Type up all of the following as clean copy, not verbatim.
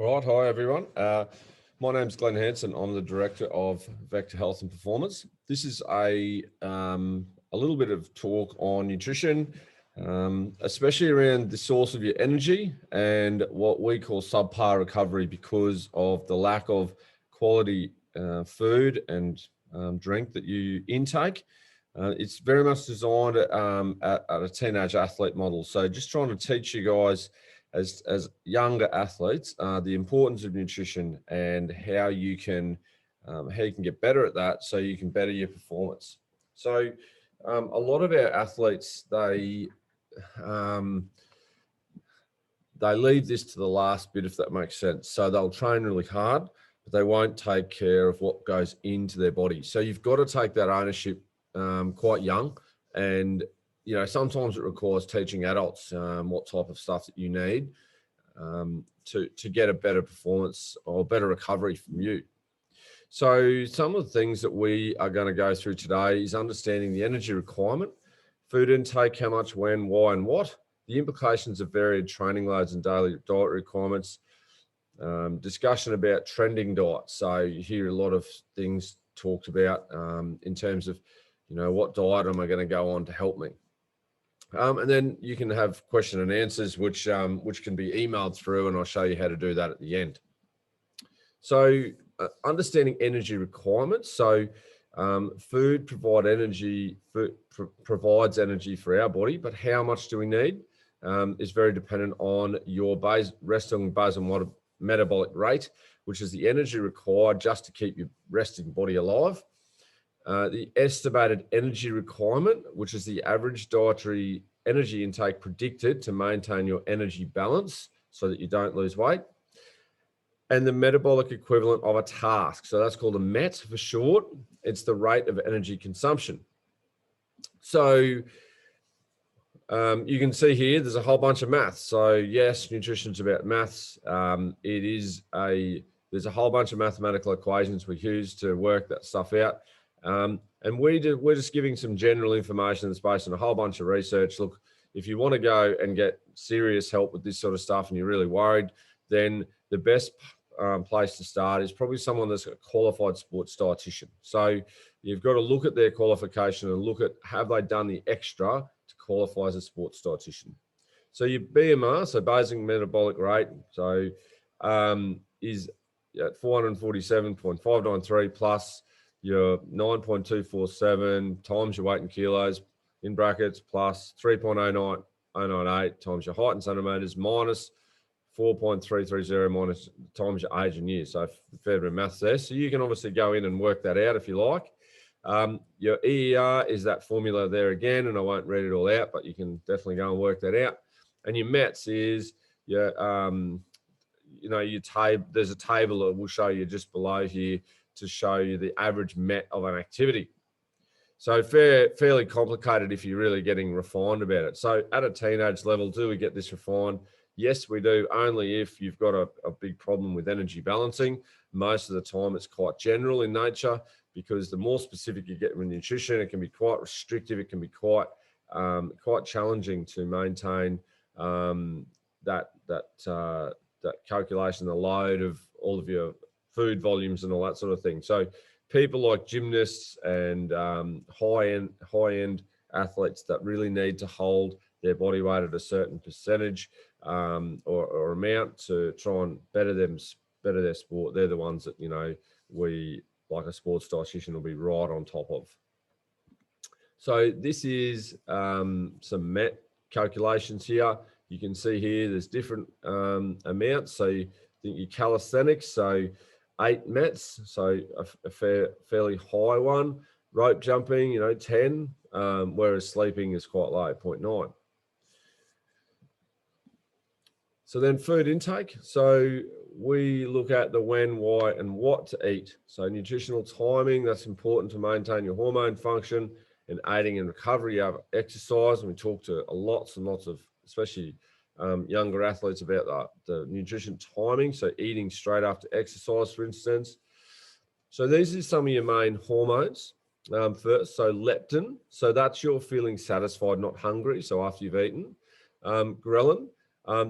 All right, hi everyone. My name's Glenn Hanson. I'm the Director of Vector Health and Performance. This is a little bit of talk on nutrition, especially around the source of your energy and what we call subpar recovery because of the lack of quality food and drink that you intake. It's very much designed at a teenage athlete model. So just trying to teach you guys as younger athletes, the importance of nutrition and how you can get better at that, so you can better your performance. So a lot of our athletes, they leave this to the last bit, if that makes sense. So they'll train really hard, but they won't take care of what goes into their body. So you've got to take that ownership quite young, and sometimes it requires teaching adults what type of stuff that you need to get a better performance or better recovery from you. So some of the things that we are going to go through today is understanding the energy requirement, food intake, how much, when, why, and what, the implications of varied training loads and daily diet requirements, discussion about trending diets. So you hear a lot of things talked about in terms of, what diet am I going to go on to help me? And then you can have question and answers, which can be emailed through, and I'll show you how to do that at the end. So understanding energy requirements. So food provides energy for our body, but how much do we need is very dependent on your resting basal metabolic rate, which is the energy required just to keep your resting body alive. The estimated energy requirement, which is the average dietary energy intake predicted to maintain your energy balance so that you don't lose weight. And the metabolic equivalent of a task. So that's called a MET for short. It's the rate of energy consumption. So you can see here, there's a whole bunch of maths. So yes, nutrition's about maths. There's a whole bunch of mathematical equations we use to work that stuff out. And we're just giving some general information that's based on a whole bunch of research. Look, if you want to go and get serious help with this sort of stuff and you're really worried, then the best place to start is probably someone that's a qualified sports dietitian. So you've got to look at their qualification and look at, have they done the extra to qualify as a sports dietitian? So your BMR, so basic metabolic rate, so is at 447.593 plus your 9.247 times your weight in kilos in brackets plus 3.098 times your height in centimeters minus 4.330 minus times your age in years. So a fair bit of maths there. So you can obviously go in and work that out if you like. Your EER is that formula there again, and I won't read it all out, but you can definitely go and work that out. And your METs is your, there's a table that we'll show you just below here to show you the average MET of an activity. So fairly complicated if you're really getting refined about it. So at a teenage level, do we get this refined? Yes, we do, only if you've got a big problem with energy balancing. Most of the time it's quite general in nature, because the more specific you get with nutrition, it can be quite restrictive. It can be quite challenging to maintain that calculation, the load of all of your food volumes and all that sort of thing. So people like gymnasts and high-end athletes that really need to hold their body weight at a certain percentage or amount to try and better their sport, they're the ones that, we, like a sports dietitian, will be right on top of. So this is some MET calculations here. You can see here there's different amounts. So you think your calisthenics, so 8 METs, so a fairly high one. Rope jumping, 10, whereas sleeping is quite low, 0.9. So then food intake. So we look at the when, why, and what to eat. So nutritional timing, that's important to maintain your hormone function and aiding in recovery of exercise. And we talk to lots and lots of, especially younger athletes, about the nutrition timing. So eating straight after exercise, for instance. So these are some of your main hormones. First, so leptin. So that's your feeling satisfied, not hungry. So after you've eaten. Ghrelin,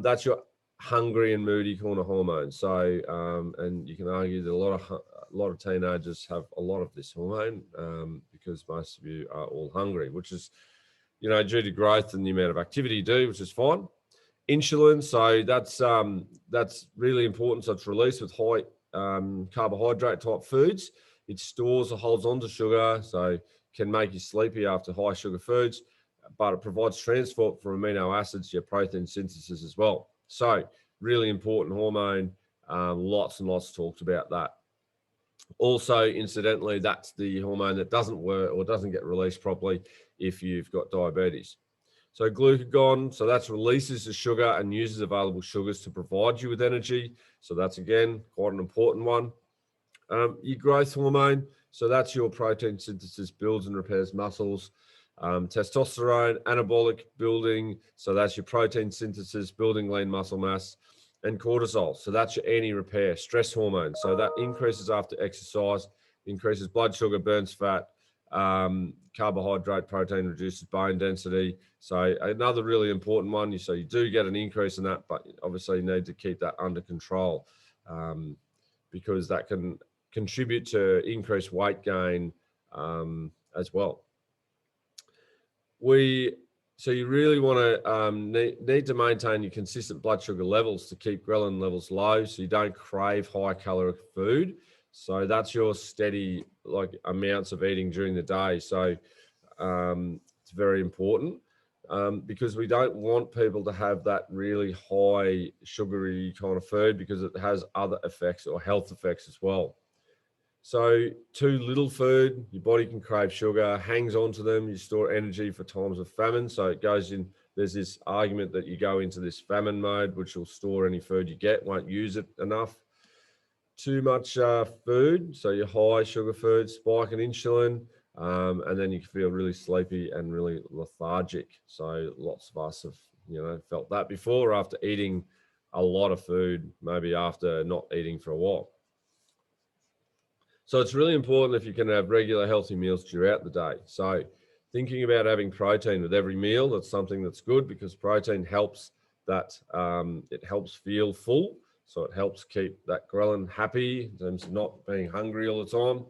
that's your hungry and moody kind of hormone. So, and you can argue that a lot of teenagers have a lot of this hormone because most of you are all hungry, which is, due to growth and the amount of activity you do, which is fine. Insulin, so that's really important. So it's released with high carbohydrate type foods. It stores or holds onto sugar, so can make you sleepy after high sugar foods, but it provides transport from amino acids to your protein synthesis as well. So really important hormone. Lots and lots talked about that. Also, incidentally, that's the hormone that doesn't work or doesn't get released properly if you've got diabetes. So glucagon, so that's releases the sugar and uses available sugars to provide you with energy. So that's, again, quite an important one. Your growth hormone, so that's your protein synthesis, builds and repairs muscles. Testosterone, anabolic building, so that's your protein synthesis, building lean muscle mass. And cortisol, so that's your anti-repair, stress hormone. So that increases after exercise, increases blood sugar, burns fat, carbohydrate, protein, reduces bone density. So another really important one. So you do get an increase in that, but obviously you need to keep that under control because that can contribute to increased weight gain as well. So you really want to need to maintain your consistent blood sugar levels to keep ghrelin levels low, so you don't crave high caloric food. So that's your steady amounts of eating during the day. So it's very important because we don't want people to have that really high sugary kind of food because it has other effects or health effects as well. So too little food, your body can crave sugar, hangs on to them, you store energy for times of famine. So it goes in, there's this argument that you go into this famine mode, which will store any food you get, won't use it enough. Too much food, so your high sugar food, spike in insulin, and then you can feel really sleepy and really lethargic. So lots of us have, felt that before after eating a lot of food, maybe after not eating for a while. So it's really important if you can have regular healthy meals throughout the day. So thinking about having protein with every meal, that's something that's good because protein helps that, it helps feel full. So it helps keep that ghrelin happy in terms of not being hungry all the time.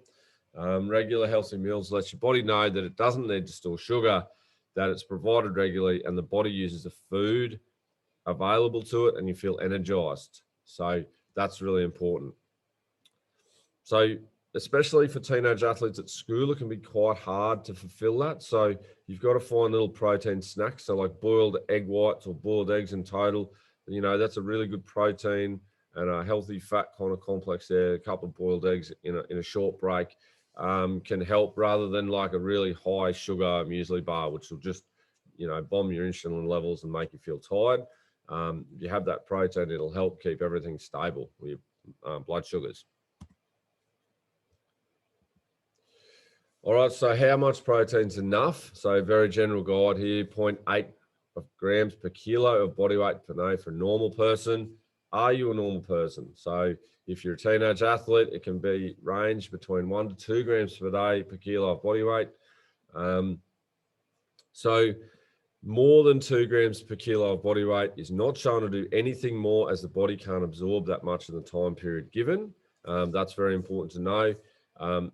Regular healthy meals lets your body know that it doesn't need to store sugar, that it's provided regularly and the body uses the food available to it and you feel energized. So that's really important. So especially for teenage athletes at school, it can be quite hard to fulfill that. So you've got to find little protein snacks. So like boiled egg whites or boiled eggs in total, that's a really good protein and a healthy fat kind of complex there. A couple of boiled eggs in a short break can help rather than like a really high sugar muesli bar, which will just, bomb your insulin levels and make you feel tired. If you have that protein, it'll help keep everything stable with your blood sugars. All right, so how much protein's enough? So very general guide here, 0.8 grams per kilo of body weight per day for a normal person. Are you a normal person? So if you're a teenage athlete, it can be range between 1 to 2 grams per day per kilo of body weight. So more than 2 grams per kilo of body weight is not shown to do anything more as the body can't absorb that much in the time period given. That's very important to know.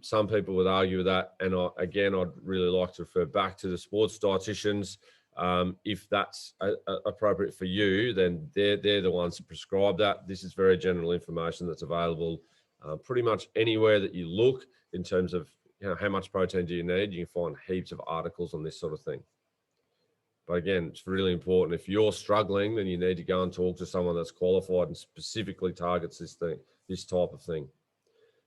Some people would argue with that. And I'd really like to refer back to the sports dietitians. If that's appropriate for you, then they're the ones to prescribe that. This is very general information that's available pretty much anywhere that you look in terms of how much protein do you need. You can find heaps of articles on this sort of thing. But again, it's really important. If you're struggling, then you need to go and talk to someone that's qualified and specifically targets this type of thing.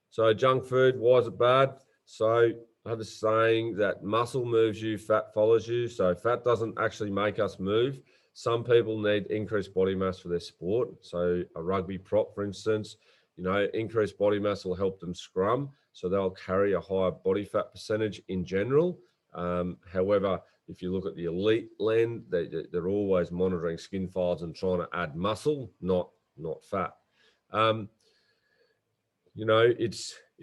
So junk food, why is it bad? So I have a saying that muscle moves you, fat follows you. So fat doesn't actually make us move. Some people need increased body mass for their sport. So a rugby prop, for instance, increased body mass will help them scrum. So they'll carry a higher body fat percentage in general. However, if you look at the elite land, they're always monitoring skin folds and trying to add muscle, not fat.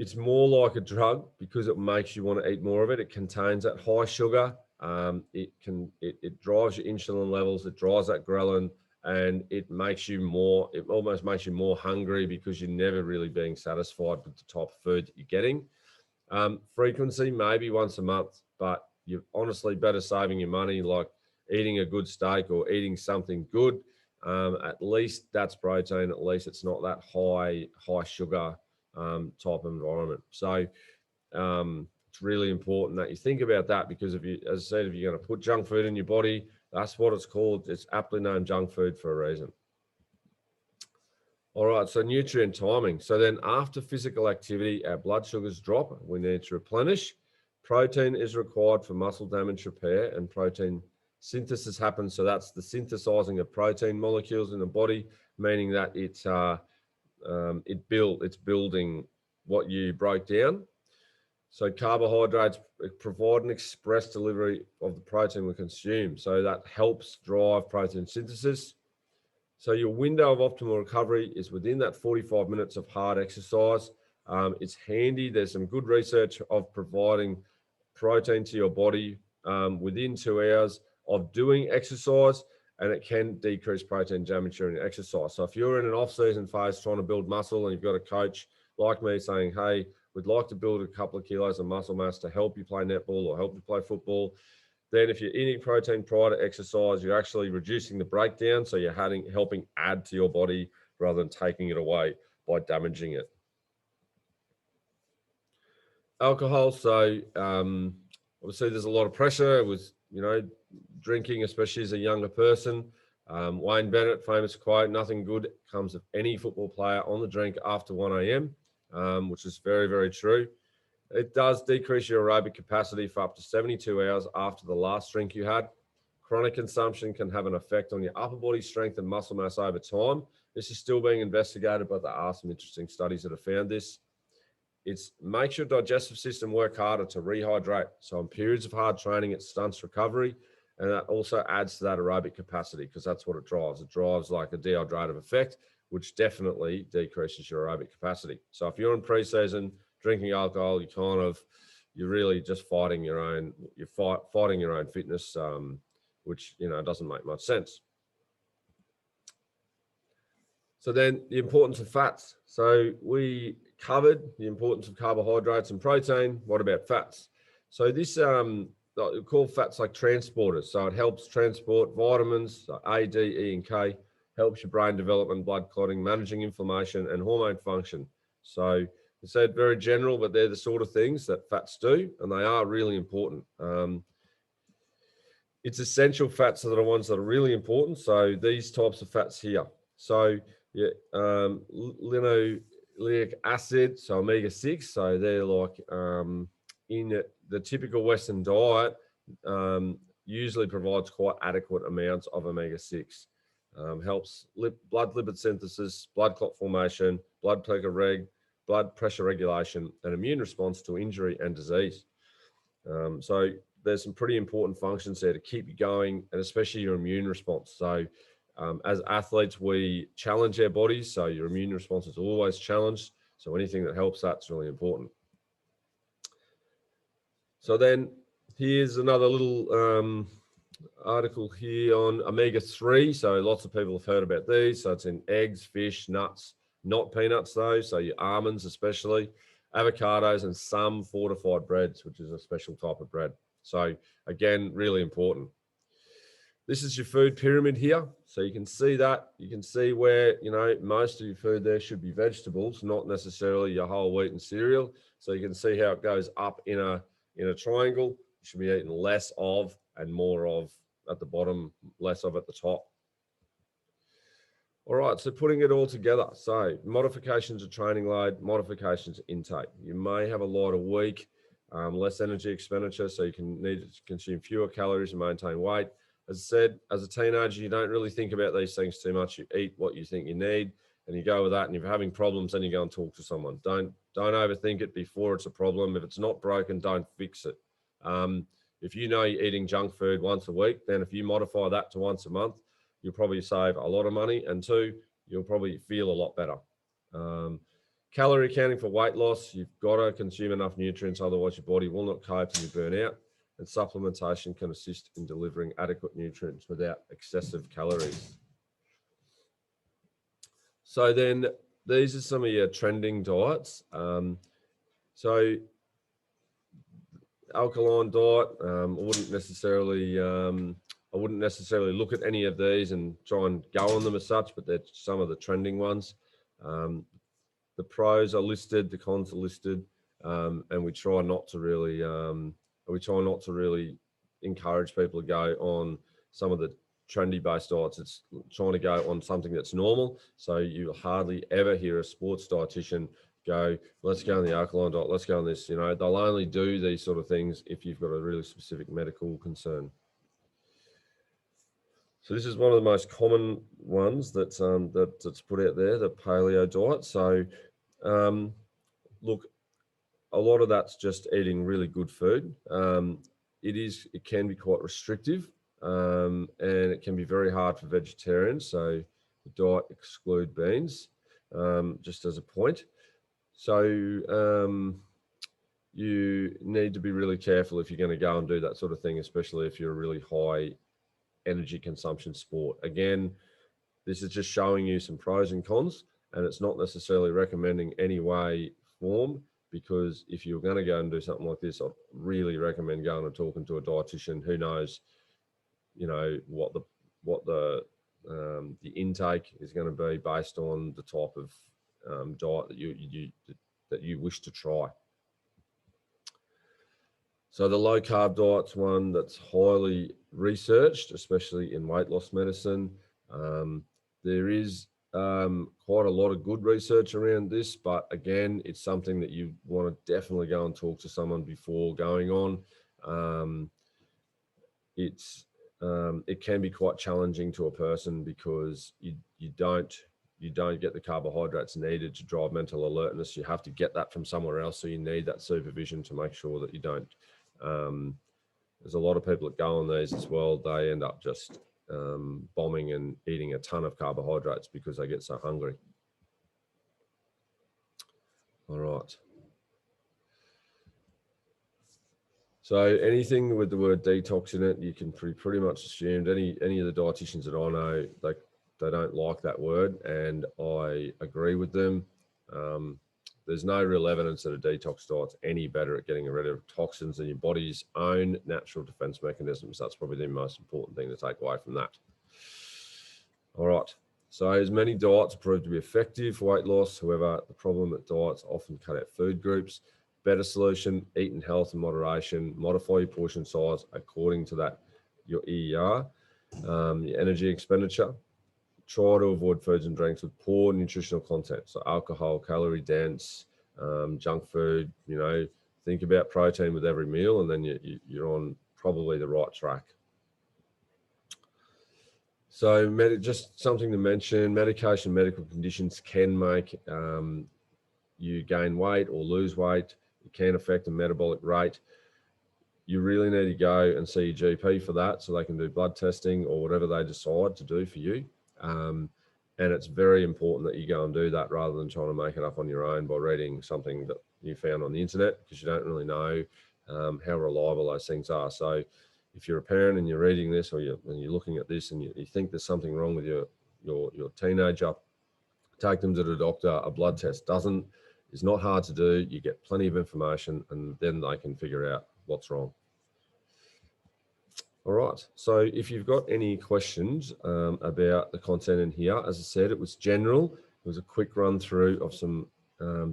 It's more like a drug because it makes you want to eat more of it. It contains that high sugar. It drives your insulin levels. It drives that ghrelin, and it almost makes you more hungry because you're never really being satisfied with the type of food that you're getting. Frequency, maybe once a month, but you're honestly better saving your money, like eating a good steak or eating something good. At least that's protein. At least it's not that high sugar type environment. So it's really important that you think about that, because if you, as I said, if you're going to put junk food in your body, that's what it's called. It's aptly named junk food for a reason. All right, so nutrient timing. So then after physical activity, our blood sugars drop. We need to replenish. Protein is required for muscle damage repair, and protein synthesis happens. So that's the synthesizing of protein molecules in the body, meaning that it's building what you broke down. So carbohydrates provide an express delivery of the protein we consume. So that helps drive protein synthesis. So your window of optimal recovery is within that 45 minutes of hard exercise. It's handy. There's some good research of providing protein to your body within 2 hours of doing exercise, and it can decrease protein damage during exercise. So if you're in an off-season phase trying to build muscle and you've got a coach like me saying, hey, we'd like to build a couple of kilos of muscle mass to help you play netball or help you play football, then if you're eating protein prior to exercise, you're actually reducing the breakdown. So you're helping add to your body rather than taking it away by damaging it. Alcohol. So obviously there's a lot of pressure with, drinking, especially as a younger person. Wayne Bennett, famous quote, nothing good comes of any football player on the drink after 1 a.m., which is very, very true. It does decrease your aerobic capacity for up to 72 hours after the last drink you had. Chronic consumption can have an effect on your upper body strength and muscle mass over time. This is still being investigated, but there are some interesting studies that have found this. It makes your digestive system work harder to rehydrate. So in periods of hard training, it stunts recovery, and that also adds to that aerobic capacity, because that's what it drives. It drives like a dehydrative effect, which definitely decreases your aerobic capacity. So if you're in pre-season drinking alcohol, you're really just fighting your own fitness, which, doesn't make much sense. So then the importance of fats. So we covered the importance of carbohydrates and protein. What about fats? So this, we call fats like transporters. So it helps transport vitamins, so A, D, E, and K, helps your brain development, blood clotting, managing inflammation, and hormone function. So I said very general, but they're the sort of things that fats do, and they are really important. It's essential fats that are the ones that are really important. So these types of fats here. So linoleic acid, so omega-6. So they're like in the typical Western diet, usually provides quite adequate amounts of omega-6. Helps blood lipid synthesis, blood clot formation, blood pressure regulation, and immune response to injury and disease. So there's some pretty important functions there to keep you going, and especially your immune response. So as athletes, we challenge our bodies, so your immune response is always challenged. So anything that helps that's really important. So then here's another little article here on omega-3. So lots of people have heard about these. So it's in eggs, fish, nuts, not peanuts though. So your almonds especially, avocados, and some fortified breads, which is a special type of bread. So again, really important. This is your food pyramid here. So you can see that. You can see where, most of your food there should be vegetables, not necessarily your whole wheat and cereal. So you can see how it goes up in a triangle. You should be eating less of and more of at the bottom, less of at the top. All right, so putting it all together. So modifications of training load, modifications of intake. You may have a lighter week, less energy expenditure, so you can need to consume fewer calories and maintain weight. As I said, as a teenager, you don't really think about these things too much. You eat what you think you need, and you go with that. And if you're having problems, then you go and talk to someone. Don't overthink it before it's a problem. If it's not broken, don't fix it. If you know you're eating junk food once a week, then if you modify that to once a month, you'll probably save a lot of money. And two, you'll probably feel a lot better. Calorie counting for weight loss, you've got to consume enough nutrients, otherwise your body will not cope and you burn out. And supplementation can assist in delivering adequate nutrients without excessive calories. So then these are some of your trending diets. So alkaline diet, I wouldn't necessarily look at any of these and try and go on them as such, but they're some of the trending ones. The pros are listed, the cons are listed, and we try not to really encourage people to go on some of the trendy based diets. It's trying to go on something that's normal. So you hardly ever hear a sports dietitian go, let's go on the alkaline diet, let's go on this. They'll only do these sort of things if you've got a really specific medical concern. So this is one of the most common ones that's put out there, the paleo diet. So look, a lot of that's just eating really good food. It can be quite restrictive, and it can be very hard for vegetarians. So the diet exclude beans, just as a point. So you need to be really careful if you're going to go and do that sort of thing, especially if you're a really high energy consumption sport. Again, this is just showing you some pros and cons, and it's not necessarily recommending any way, form, because if you're going to go and do something like this, I'd really recommend going and talking to a dietitian who knows, what the intake is going to be based on the type of diet that you wish to try. So the low carb diet's one that's highly researched, especially in weight loss medicine. There is quite a lot of good research around this, but again, it's something that you want to definitely go and talk to someone before going on. It can be quite challenging to a person because you don't get the carbohydrates needed to drive mental alertness. You have to get that from somewhere else, so you need that supervision to make sure that you don't. There's a lot of people that go on these as well. They end up just bombing and eating a ton of carbohydrates because they get so hungry. All right. So anything with the word detox in it, you can pretty much assume any of the dietitians that I know, they don't like that word, and I agree with them. There's no real evidence that a detox diet's any better at getting rid of toxins than your body's own natural defense mechanisms. That's probably the most important thing to take away from that. All right. So as many diets prove to be effective for weight loss. However, the problem that diets often cut out food groups. Better solution, eat in health and moderation, modify your portion size according to that, your EER, your energy expenditure. Try to avoid foods and drinks with poor nutritional content. So alcohol, calorie dense, junk food, think about protein with every meal, and then you're on probably the right track. So just something to mention, medical conditions can make you gain weight or lose weight. It can affect the metabolic rate. You really need to go and see your GP for that, so they can do blood testing or whatever they decide to do for you. And it's very important that you go and do that rather than trying to make it up on your own by reading something that you found on the internet, because you don't really know how reliable those things are. So if you're a parent and you're reading this, or you're looking at this and you think there's something wrong with your teenager, take them to the doctor. A blood test is not hard to do. You get plenty of information, and then they can figure out what's wrong. All right. So if you've got any questions about the content in here, as I said, it was general. It was a quick run through of some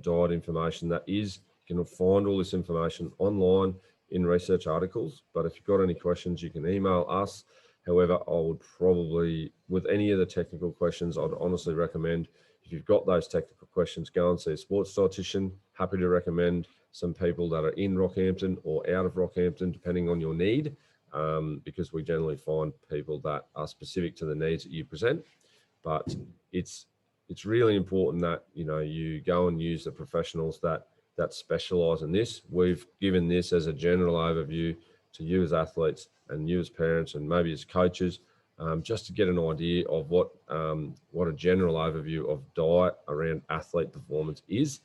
diet information. You can find all this information online in research articles. But if you've got any questions, you can email us. However, I would probably, with any of the technical questions, I'd honestly recommend, if you've got those technical questions, go and see a sports dietitian. Happy to recommend some people that are in Rockhampton or out of Rockhampton, depending on your need, because we generally find people that are specific to the needs that you present. But it's really important that you go and use the professionals that specialize in this. We've given this as a general overview to you as athletes and you as parents and maybe as coaches, just to get an idea of what a general overview of diet around athlete performance is.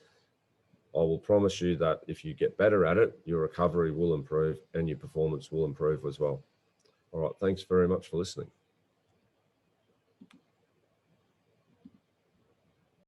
I will promise you that if you get better at it, your recovery will improve and your performance will improve as well. All right, thanks very much for listening.